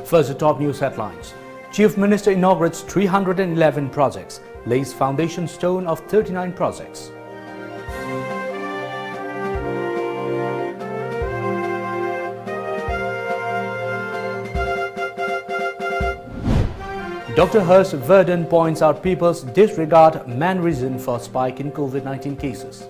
First, the top news headlines. Chief Minister inaugurates 311 projects, lays foundation stone of 39 projects. Dr. Harsh Vardhan points out people's disregard main reason for spike in COVID-19 cases.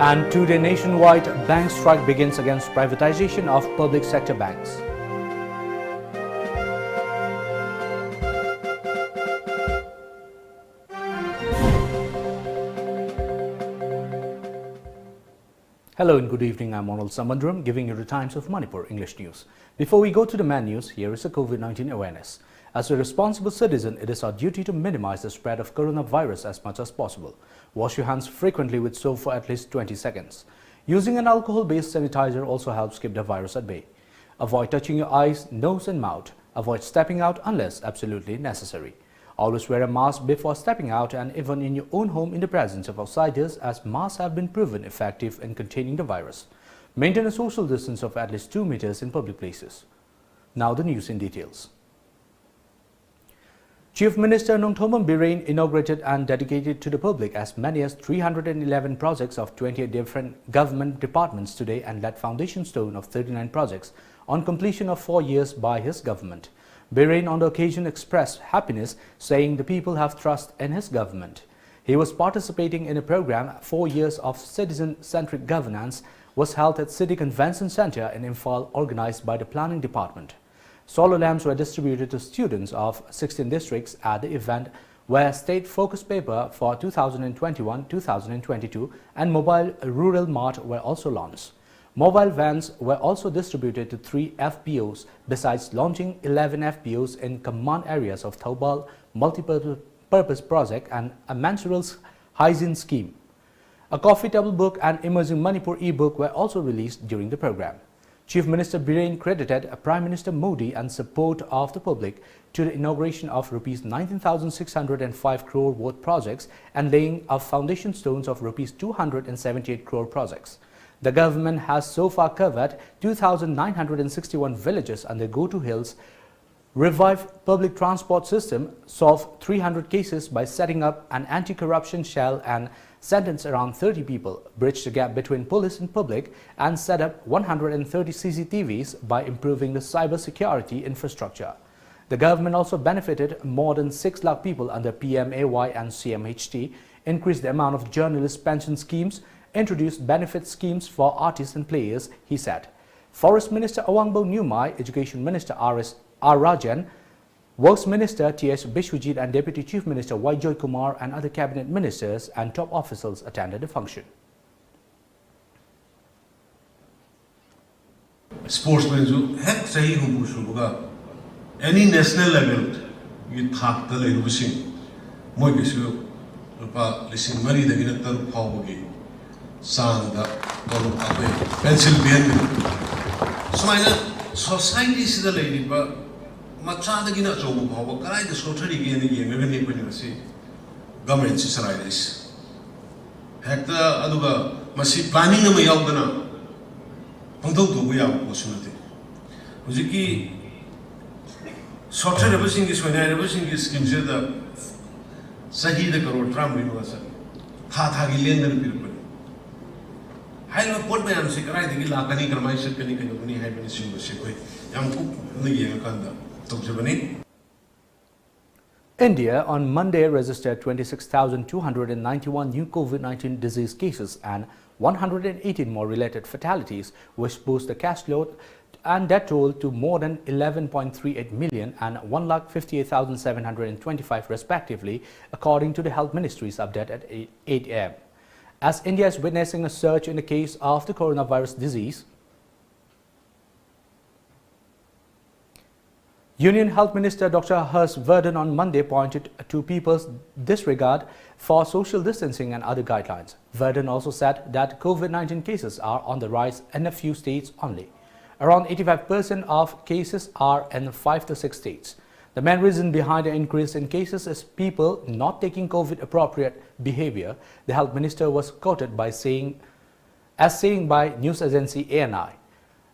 And today nationwide bank strike begins against privatization of public sector banks. Hello and good evening, I'm ONEL Samandram giving you the Times of Manipur English News. Before we go to the main news, here is a COVID-19 awareness. As a responsible citizen, it is our duty to minimize the spread of coronavirus as much as possible. Wash your hands frequently with soap for at least 20 seconds. Using an alcohol-based sanitizer also helps keep the virus at bay. Avoid touching your eyes, nose and mouth. Avoid stepping out unless absolutely necessary. Always wear a mask before stepping out and even in your own home in the presence of outsiders, as masks have been proven effective in containing the virus. Maintain a social distance of at least 2 meters in public places. Now the news in details. Chief Minister Nongthombam Birren inaugurated and dedicated to the public as many as 311 projects of 28 different government departments today and laid foundation stone of 39 projects on completion of 4 years by his government. Birren on the occasion expressed happiness, saying the people have trust in his government. He was participating in a program 4 years of citizen-centric governance was held at City Convention Centre in Imphal, organized by the Planning Department. Solar lamps were distributed to students of 16 districts at the event, where State Focus Paper for 2021-2022 and Mobile Rural Mart were also launched. Mobile vans were also distributed to 3 FPOs, besides launching 11 FPOs in command areas of Thoubal Multi-Purpose Project and a menstrual hygiene scheme. A coffee table book and Emerging Manipur e-book were also released during the program. Chief Minister Birren credited Prime Minister Modi and support of the public to the inauguration of Rs 19,605 crore worth projects and laying of foundation stones of Rs 278 crore projects. The government has so far covered 2,961 villages under Go-To Hills, revived public transport system, solved 300 cases by setting up an anti-corruption cell and sentenced around 30 people, bridged the gap between police and public, and set up 130 CCTVs by improving the cyber-security infrastructure. The government also benefited more than 6 lakh people under PMAY and CMHT, increased the amount of journalist pension schemes, introduced benefit schemes for artists and players, he said. Forest Minister Awangbo Nyumai, Education Minister R. Rajan, Works Minister T.S. Bishwajit and Deputy Chief Minister Y. Joy Kumar and other cabinet ministers and top officials attended the function. Sportsmen who had sahi humbuga any national level you thak the lerusin moi bisu pa lisin mari the ginatar phawgi sang da tolu abe pencil pen smaina society is the lady but Macha the Gina Jobu Power, Karai the Sotari in the American University, government societies. Hector Aduga must see planning of a Yaldana. Ponto to we are possibility. Uziki Sotter everything is when everything is considered Sahi the Karo Tram University. Hatagilian and people. I will put my answer, I think Lakani Grammaisa Penny and Uni Happiness University. Young cook the Yakanda. India on Monday registered 26,291 new COVID-19 disease cases and 118 more related fatalities, which boost the cash load and death toll to more than 11.38 million and 1,58,725 respectively, according to the Health Ministry's update at 8 a.m. As India is witnessing a surge in the case of the coronavirus disease, Union Health Minister Dr. Harsh Vardhan on Monday pointed to people's disregard for social distancing and other guidelines. Vardhan also said that COVID-19 cases are on the rise in a few states only. Around 85% of cases are in 5 to 6 states. The main reason behind the increase in cases is people not taking COVID-appropriate behavior. The health minister was quoted by saying, as seen by news agency ANI.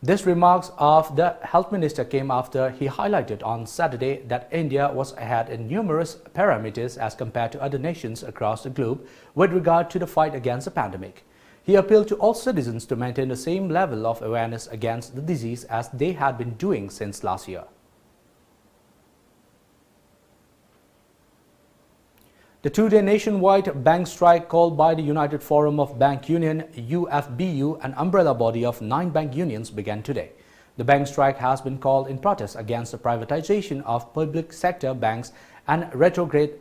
This remarks of the health minister came after he highlighted on Saturday that India was ahead in numerous parameters as compared to other nations across the globe with regard to the fight against the pandemic. He appealed to all citizens to maintain the same level of awareness against the disease as they had been doing since last year. The two-day nationwide bank strike called by the United Forum of Bank Union (UFBU), an umbrella body of 9 bank unions, began today. The bank strike has been called in protest against the privatization of public sector banks and retrograde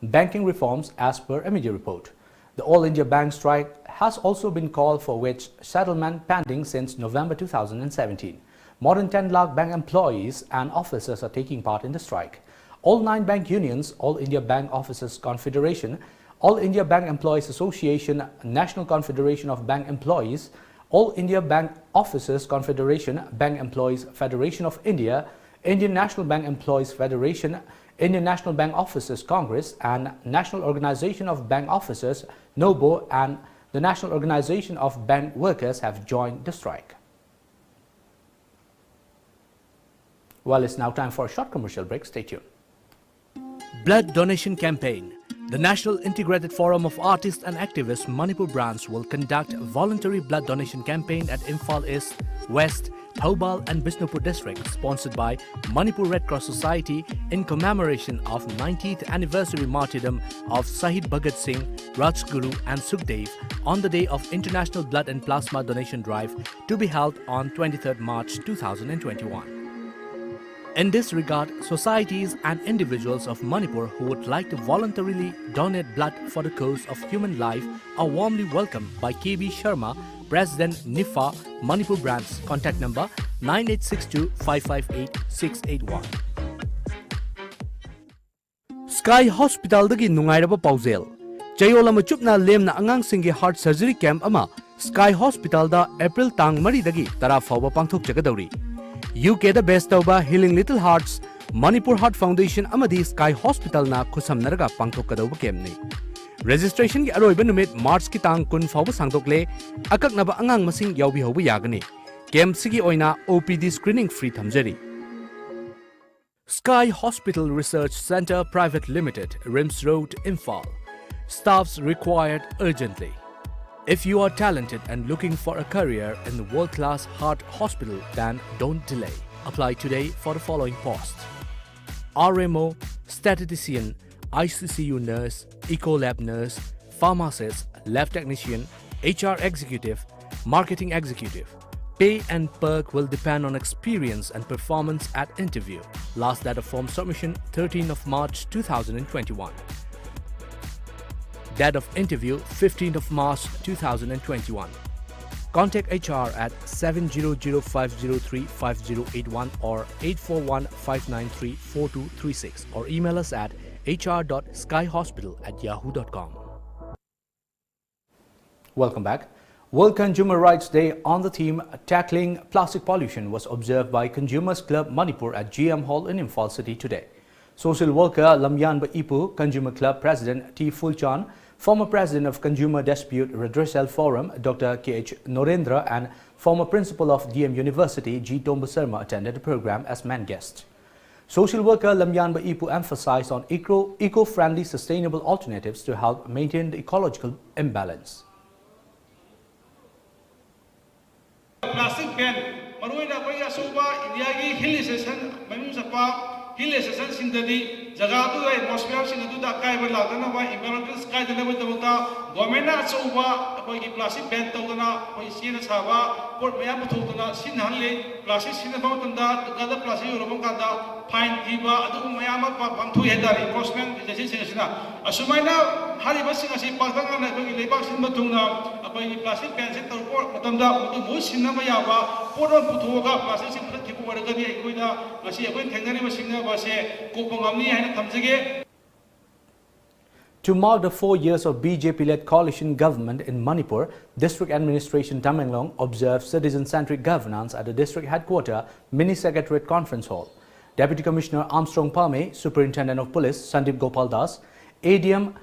banking reforms as per a media report. The All India Bank strike has also been called for which settlement pending since November 2017. More than 10 lakh bank employees and officers are taking part in the strike. All 9 bank unions, All India Bank Officers Confederation, All India Bank Employees Association, National Confederation of Bank Employees, All India Bank Officers Confederation, Bank Employees Federation of India, Indian National Bank Employees Federation, Indian National Bank Officers Congress, and National Organization of Bank Officers, NOBO, and the National Organization of Bank Workers have joined the strike. Well, it's now time for a short commercial break. Stay tuned. Blood Donation Campaign. The National Integrated Forum of Artists and Activists Manipur branch will conduct a voluntary blood donation campaign at Imphal East, West, Thoubal and Bishnupur districts, sponsored by Manipur Red Cross Society in commemoration of 90th anniversary martyrdom of Shahid Bhagat Singh, Rajguru and Sukhdev on the day of International Blood and Plasma Donation Drive to be held on 23rd March 2021. In this regard, societies and individuals of Manipur who would like to voluntarily donate blood for the cause of human life are warmly welcomed by KB Sharma, President NIFA, Manipur branch, contact number 9862 558 681. Sky Hospital dagi nungairaba pauzel. Chayola chupna lemna angang singi heart surgery camp ama Sky Hospital da April tang mari dagi tara fawba pangthok jagadawri. UK da best over Healing Little Hearts, Manipur Heart Foundation amadi Sky Hospital na khusam naraga pangthok kadawba kemni. Registration ki aroiba numit March ki tang kun fawba sangdokle akaknaba angang masing yawbi hobu yagani. Camp sigi oina OPD screening free thamjari. Sky Hospital Research Center Private Limited, Rims Road, Imphal. Staffs required urgently. If you are talented and looking for a career in the world-class heart hospital, then don't delay. Apply today for the following posts: RMO, statistician, ICCU nurse, Ecolab nurse, pharmacist, lab technician, HR executive, marketing executive. Pay and perk will depend on experience and performance at interview. Last date of form submission 13th of March 2021. Date of interview 15th of March 2021. Contact HR at 700-503-5081 or 841-593-4236 or email us at hr.skyhospital@yahoo.com. Welcome back. World Consumer Rights Day on the theme Tackling Plastic Pollution was observed by Consumers Club Manipur at GM Hall in Imphal City today. Social worker Lamyanba Ipu, Consumer Club President T. Fulchan, former President of Consumer Dispute Redressal Forum Dr. K.H. Norendra and former Principal of DM University G. Tomba Sarma attended the program as main guests. Social worker Lamyanba Ipu emphasized on eco-friendly sustainable alternatives to help maintain the ecological imbalance. Plastic ban, maruina koi asuba India ki hill station, manu sapa hill station sindadi jaga tu atmosphere sindadu da kai bala dana ba environmental sky dana ba dabata government na asuba koi ki plastic ban to dana koi sina saba port maya puthok dana sin hanle plastic sin ba tanda kada plastic robong kada fine diba adu maya ma pangthu hedari enforcement agency sina asumaina hari basing asi pagdanga na koi lebak sin batungna koi plastic ban se tor port matamda mutu mu sinna ma yaba port puthoga plastic sin phat thiku waragani koina ngasi akoi thengani ma singna ba se kopangam ni haina thamjage. To mark the 4 years of BJP-led coalition government in Manipur, District Administration Tamenglong observed citizen-centric governance at the district headquarters Mini Secretariat Conference Hall. Deputy Commissioner Armstrong Palme, Superintendent of Police Sandeep Gopal Das, ADM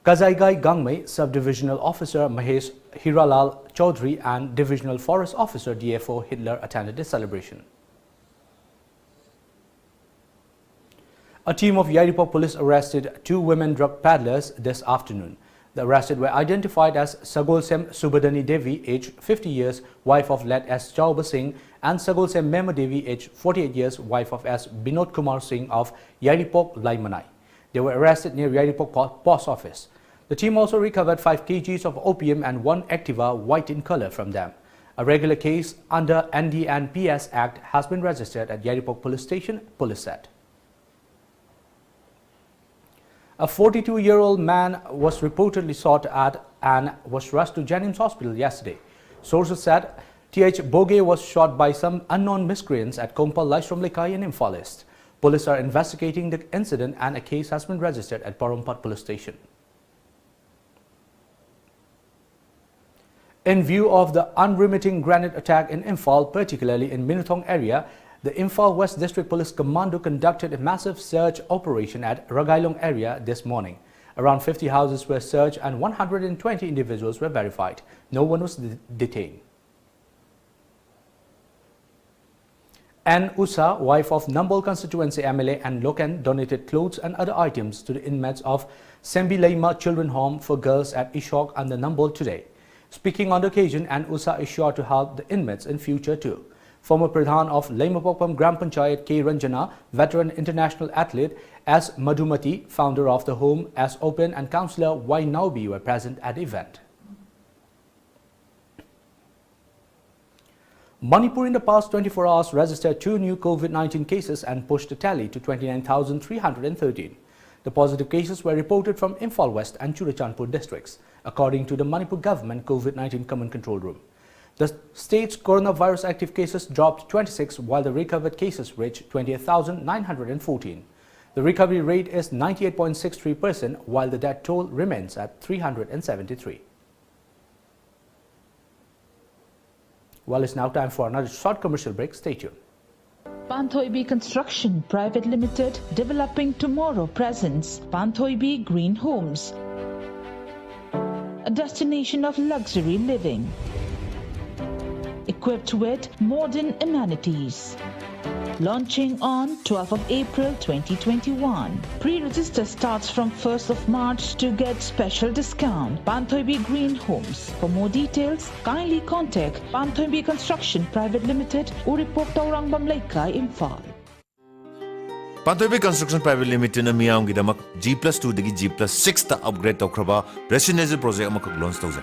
Kazaigai Gangmei Subdivisional Officer Mahesh Hiralal Chaudhary and Divisional Forest Officer DFO Hitler attended the celebration. A team of Yairipok police arrested 2 women drug peddlers this afternoon. The arrested were identified as Sagolsem Subadani Devi, age 50 years, wife of late S. Chauba Singh, and Sagolsem Mema Devi, age 48 years, wife of S. Binod Kumar Singh of Yairipok, Laimanai. They were arrested near Yairipok Post Office. The team also recovered 5 kgs of opium and 1 Activa white in color from them. A regular case under ND and PS Act has been registered at Yairipok Police Station, police said. A 42-year-old man was reportedly shot at and was rushed to Jennings Hospital yesterday. Sources said Th Boge was shot by some unknown miscreants at Kompal Laishram Lekai in Imphal East. Police are investigating the incident and a case has been registered at Porompat Police Station. In view of the unremitting grenade attack in Imphal, particularly in Minuthong area, the Imphal West District Police Commando conducted a massive search operation at Ragailong area this morning. Around 50 houses were searched and 120 individuals were verified. No one was detained. Ann Usa, wife of Nambol constituency MLA and Loken, donated clothes and other items to the inmates of Sembilaima Children Home for Girls at Ishok under Nambol today. Speaking on the occasion, Ann Usa is sure to help the inmates in future too. Former Pradhan of Laimapokpam Gram Panchayat K. Ranjana, veteran international athlete S. Madhumati, founder of the home S. Open, and councillor Y. Naubi were present at the event. Manipur in the past 24 hours registered 2 new COVID-19 cases and pushed the tally to 29,313. The positive cases were reported from Imphal West and Churachandpur districts, according to the Manipur government COVID-19 Command Control Room. The state's coronavirus active cases dropped 26 while the recovered cases reached 28,914. The recovery rate is 98.63% while the death toll remains at 373. Well, it's now time for another short commercial break. Stay tuned. Panthoibi Construction Private Limited, developing tomorrow presents Panthoibi Green Homes, a destination of luxury living, equipped with modern amenities. Launching on 12th of April 2021. Pre-register starts from 1st of March to get special discount. Panthoibi Green Homes. For more details, kindly contact Panthoibi Construction Private Limited, Uripok Taurang Lekai, Imphal. Panthoibi Construction Private Limited na miyam gidamak G+2 dagi G+6 ta upgrade tawkraba residential project amakak launch tawza.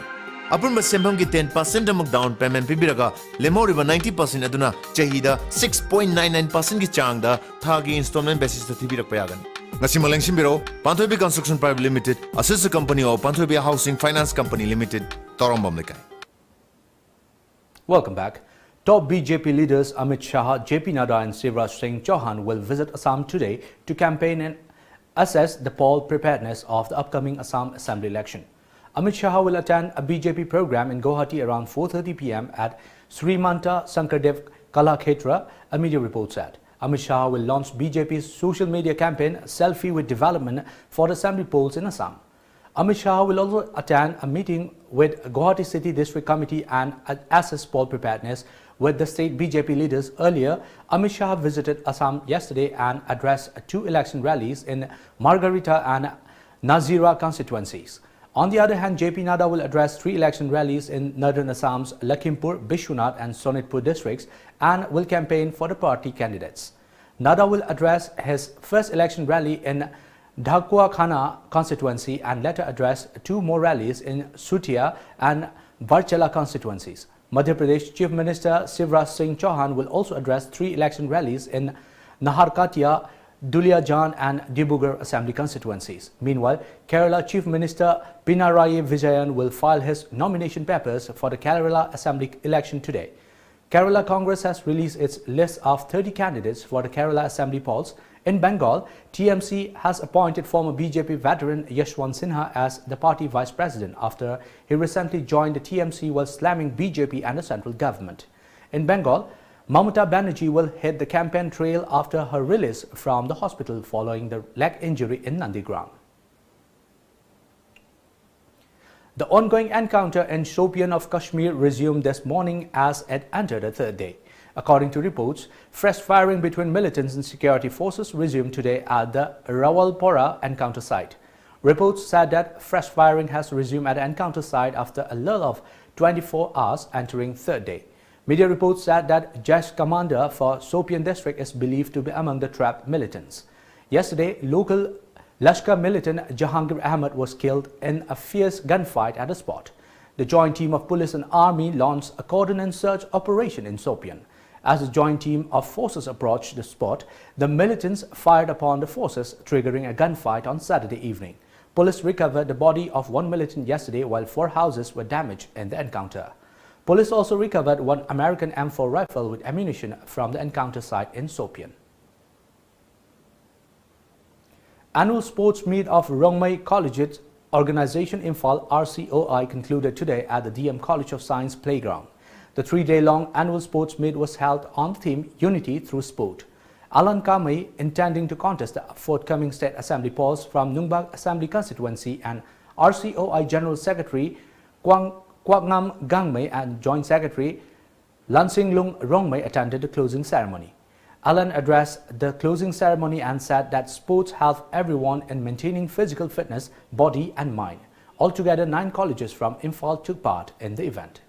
Upon Masembam ki 10% amag down payment pibiraga lemoriba 90% aduna chahida 6.99% ki changda thagi installment basis ta thibirak payagan. Ngasi malangsim biro Panthoibi Construction Private Limited, a sister company of Panthoibi Housing Finance Company Limited, Torombam Lekai. Welcome back. Top BJP leaders Amit Shah, JP Nadda and Shivraj Singh Chauhan will visit Assam today to campaign and assess the poll preparedness of the upcoming Assam Assembly election. Amit Shah will attend a BJP program in Guwahati around 4:30 p.m. at Srimanta Sankardev Kalakhetra, a media report said. Amit Shah will launch BJP's social media campaign Selfie with Development for the assembly polls in Assam. Amit Shah will also attend a meeting with Guwahati City District Committee and assess poll preparedness with the state BJP leaders. Earlier, Amit Shah visited Assam yesterday and addressed 2 election rallies in Margarita and Nazira constituencies. On the other hand, JP Nadda will address 3 election rallies in northern Assam's Lakhimpur, Bishwanath and Sonitpur districts and will campaign for the party candidates. Nadda will address his first election rally in Dhakua Khana constituency and later address 2 more rallies in Sutia and Barchala constituencies. Madhya Pradesh Chief Minister Shivraj Singh Chauhan will also address 3 election rallies in Naharkatia, Duliajan and Dibrugarh assembly constituencies. Meanwhile, Kerala Chief Minister Pinarayi Vijayan will file his nomination papers for the Kerala Assembly election today. Kerala Congress has released its list of 30 candidates for the Kerala Assembly polls. In Bengal, TMC has appointed former BJP veteran Yashwant Sinha as the party vice president after he recently joined the TMC while slamming BJP and the central government. In Bengal, Mamata Banerjee will hit the campaign trail after her release from the hospital following the leg injury in Nandigram. The ongoing encounter in Shopian of Kashmir resumed this morning as it entered the third day. According to reports, fresh firing between militants and security forces resumed today at the Rawalpora encounter site. Reports said that fresh firing has resumed at the encounter site after a lull of 24 hours entering third day. Media reports said that Jaish commander for Shopian district is believed to be among the trapped militants. Yesterday, local Lashkar militant Jahangir Ahmed was killed in a fierce gunfight at the spot. The joint team of police and army launched a coordinated search operation in Shopian. As the joint team of forces approached the spot, the militants fired upon the forces, triggering a gunfight on Saturday evening. Police recovered the body of one militant yesterday, while 4 houses were damaged in the encounter. Police also recovered one American M4 rifle with ammunition from the encounter site in Shopian. Annual sports meet of Rongmei Collegiate Organization Imphal RCOI concluded today at the DM College of Science Playground. The 3-day-long annual sports meet was held on the theme Unity Through Sport. Alan Kamei, intending to contest the forthcoming State Assembly polls from Nungbak Assembly constituency, and RCOI General Secretary Kwakngam Gangmei and Joint Secretary Lansinglung Rongmei attended the closing ceremony. Alan addressed the closing ceremony and said that sports help everyone in maintaining physical fitness, body and mind. Altogether, 9 colleges from Imphal took part in the event.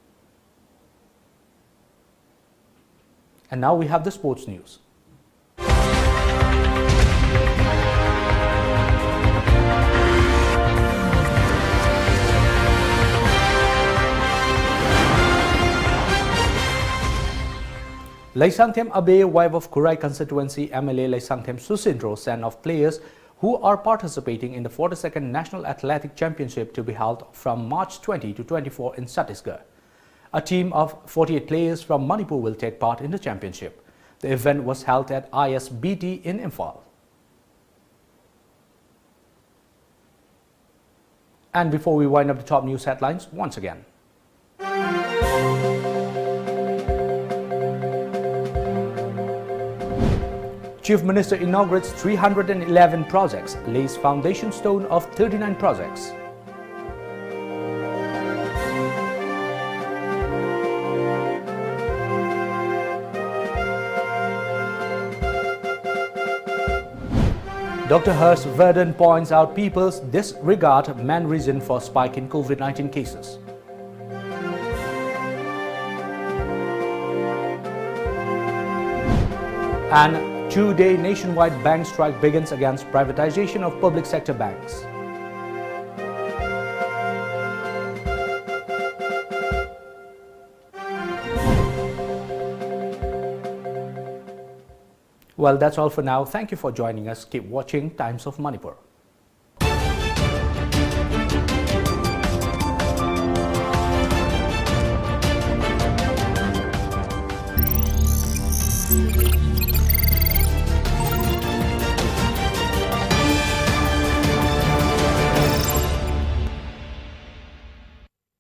And now we have the sports news. Laisangthem Abe, wife of Kurai constituency MLA Laisangthem Susindro, sent off players who are participating in the 42nd National Athletic Championship to be held from March 20 to 24 in Chhattisgarh. A team of 48 players from Manipur will take part in the championship. The event was held at ISBT in Imphal. And before we wind up the top news headlines once again. Chief Minister inaugurates 311 projects, lays foundation stone of 39 projects. Dr. Harsh Vardhan points out people's disregard main reason for spike in COVID-19 cases. And 2-day nationwide bank strike begins against privatization of public sector banks. Well, that's all for now. Thank you for joining us. Keep watching Times of Manipur.